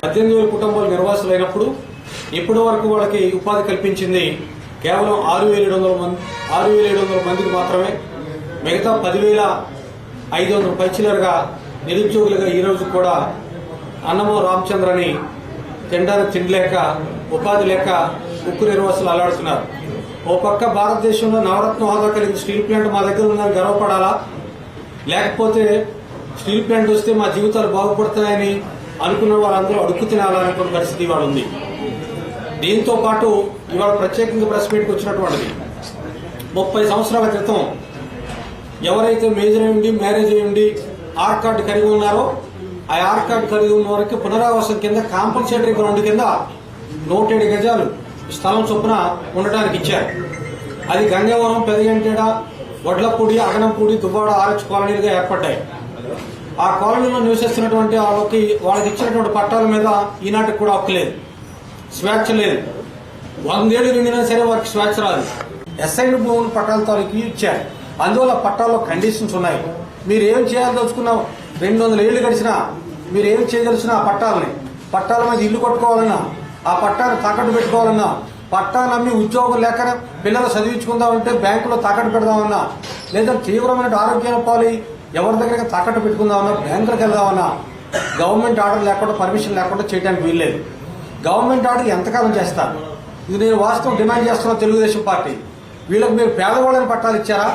18,000 కుటుంబాలు నిర్వాసులైనప్పుడు ఇప్పటి వరకు వాళ్ళకి ఉపాధి కల్పించింది కేవలం 6,700 మందికి మాత్రమే. మిగతా 10,500 పైచిలరుగా నిరుద్యోగులుగా ఈ రోజు కూడా అన్నమో రామచంద్రని తినడానికి తిండిలేక ఉపాధి లేక ఉక్కు నిర్వాసులు అల్లాడుతున్నారు. ఓ పక్క భారతదేశంలో నవరత్న హోదా కలిగిన స్టీల్ ప్లాంట్ మా దగ్గర ఉందని గర్వపడాలా, లేకపోతే స్టీల్ ప్లాంట్ వస్తే మా జీవితాలు బాగుపడుతున్నాయని అనుకున్న వాళ్ళందరూ అడుక్కు తినాలనుకున్న పరిస్థితి ఇవాళ ఉంది. దీంతో పాటు ఇవాళ ప్రత్యేకంగా ప్రెస్ మీట్కి వచ్చినటువంటిది 30 సంవత్సరాల క్రితం ఎవరైతే మేజర్ అయ్యండి మ్యారేజ్ అయ్యండి ఆర్ కార్డు కలిగి ఉన్నారో ఆ ఆర్ కార్డు కలిగి ఉన్న వారికి పునరావాసం కింద కాంపల్సరీ గ్రౌండ్ కింద 107 గజాలు స్థలం చొప్పున ఉండటానికి ఇచ్చారు. అది గంగవరం, పెదగంటేడ, వడ్లపూడి, అగనంపూడి, దువ్వాడ, ఆర్ఎచ్ కాలనీలుగా ఏర్పడ్డాయి. ఆ కాలనీలో నివసిస్తున్నటువంటి వాళ్ళకి ఇచ్చినటువంటి పట్టాల మీద ఈనాటికి కూడా హక్కు లేదు, స్వేచ్ఛ లేదు. 100 ఏళ్లు నిండినా సరే వారికి స్వేచ్ఛ రాదు. ఎస్ఐన్ భూములు పట్టాల తాలూకు ఇచ్చారు. అందువల్ల పట్టాల్లో కండిషన్స్ ఉన్నాయి. మీరు ఏం చేయాలదలుచుకున్నా 200 ఏళ్లు గడిచినా మీరు ఏం చేయదలిసిన ఆ పట్టాల మీద ఇల్లు కట్టుకోవాలన్నా, ఆ పట్టాన్ని తాకట్టు పెట్టుకోవాలన్నా, పట్టాన్ని అమ్మి ఉద్యోగం లేక పిల్లలు చదివించుకుందామంటే బ్యాంకులో తాకట్టు పెడదామన్నా, లేదా తీవ్రమైన ఆరోగ్యాల పాలి ఎవరి దగ్గర తాకట్టు పెట్టుకుందామన్నా, బ్యాంకులకు వెళ్దామన్నా గవర్నమెంట్ ఆర్డర్ లేకుండా పర్మిషన్ లేకుండా చేయడానికి వీల్లేదు. గవర్నమెంట్ ఆర్డర్ ఎంతకాలం చేస్తారు? ఇది నేను వాస్తవం డిమాండ్ చేస్తున్న తెలుగుదేశం పార్టీ. వీళ్ళకి మీరు పేదవాళ్ళని పట్టాలు ఇచ్చారా,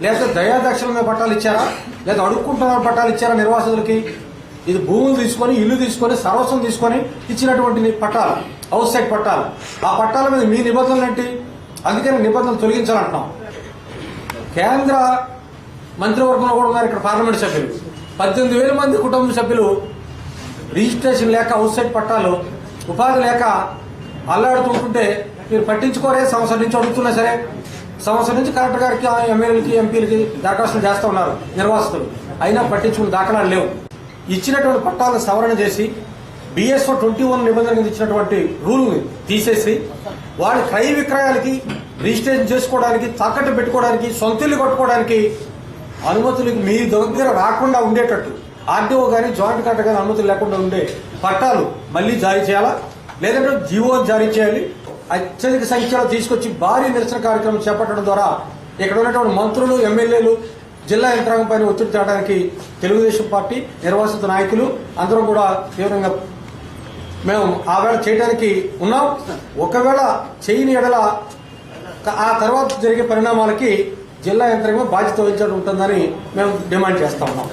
లేదా దయాదక్షల మీద పట్టాలు ఇచ్చారా, లేదా అడుక్కుంటున్న పట్టాలు ఇచ్చారా నిర్వాసితులకి? ఇది భూములు తీసుకొని, ఇల్లు తీసుకొని, సర్వస్వం తీసుకొని ఇచ్చినటువంటి పట్టాలు, హౌస్ సైడ్ పట్టాలు. ఆ పట్టాల మీద మీ నిబంధనలు ఏంటి? అందుకని నిబంధనలు తొలగించాలంటున్నాం. కేంద్ర మంత్రివర్గంలో కూడా ఉన్నారు ఇక్కడ పార్లమెంట్ సభ్యులు. 18,000 మంది కుటుంబ సభ్యులు రిజిస్ట్రేషన్ లేక హౌస్ సైడ్ పట్టాలు, ఉపాధి లేక అల్లాడుతుంటుంటే మీరు పట్టించుకోరే. సంవత్సరం నుంచి అడుగుతున్నా సరే, సంవత్సరం నుంచి కలెక్టర్ గారికి, ఎమ్మెల్యేలకి, ఎంపీలకి దరఖాస్తులు చేస్తూ ఉన్నారు నిర్వాసితులు. అయినా పట్టించుకున్న దాఖలాలు లేవు. ఇచ్చినటువంటి పట్టాలను సవరణ చేసి BSO 21 నిబంధన కింద ఇచ్చినటువంటి రూల్ని తీసేసి వాడి క్రయ విక్రయాలకి, రిజిస్ట్రేషన్ చేసుకోవడానికి, తాకట్టు పెట్టుకోవడానికి, సొంత ఇల్లు కట్టుకోవడానికి అనుమతులు మీ దగ్గర రాకుండా ఉండేటట్టు ఆర్డీఓ కానీ జాయింట్ కలెక్టర్ కానీ అనుమతులు లేకుండా ఉండే పట్టాలు మళ్లీ జారీ చేయాలా, లేదంటే జీవో జారీ చేయాలి. అత్యధిక సంఖ్యలో తీసుకొచ్చి భారీ నిరసన కార్యక్రమం చేపట్టడం ద్వారా ఇక్కడ ఉన్నటువంటి మంత్రులు, ఎమ్మెల్యేలు, జిల్లా యంత్రాంగం పైన ఒత్తిడి తేవడానికి తెలుగుదేశం పార్టీ నిర్వాసిత నాయకులు అందరం కూడా తీవ్రంగా మేము ఆవేళ చేయడానికి ఉన్నాం. ఒకవేళ చేయని ఎడల ఆ తర్వాత జరిగే పరిణామాలకి జిల్లా యంత్రాంగం బాధ్యత వహించాల్సి ఉంటుందని మేము డిమాండ్ చేస్తా ఉన్నాం.